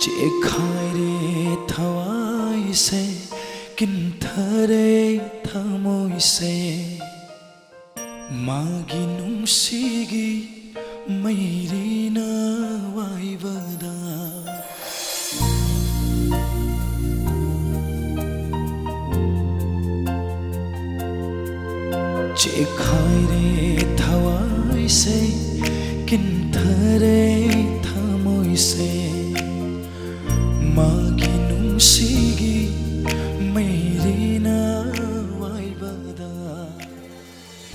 Chị khai đi thawai se kin thare thamoi se magi nungsigi mairina waibada Chị khai đi thawai se kin thare thamoi se magi nungsigi mairina waibada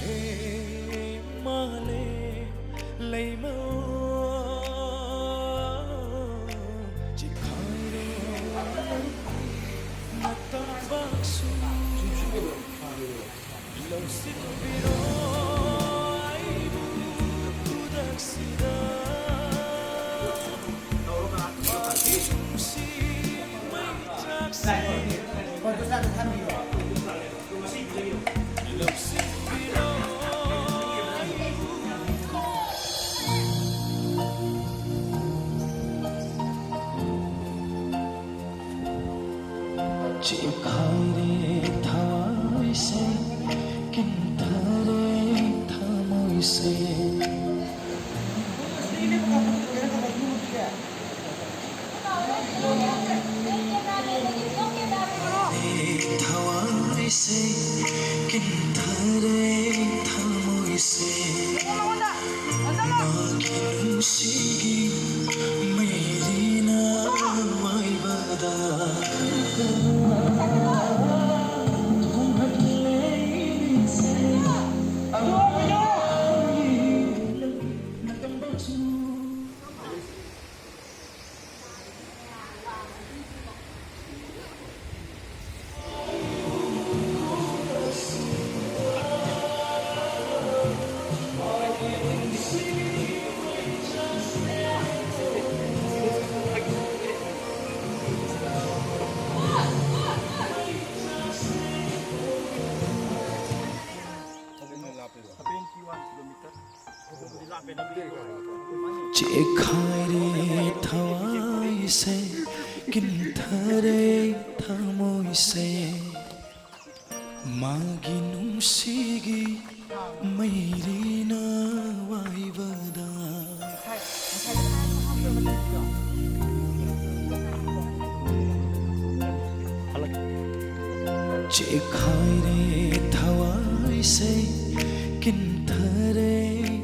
he male leimo chikhairo natabaksu losibiro aibu kudaksida Chị khai đi thawai se kin thare thamoi se thawai se kin thare thamoi se magi nungsigi mairina waibada Chị khai đi thawai se kin thare thamoi se magi nungsigi mairina waibada Chị khai đi thawai se kin thare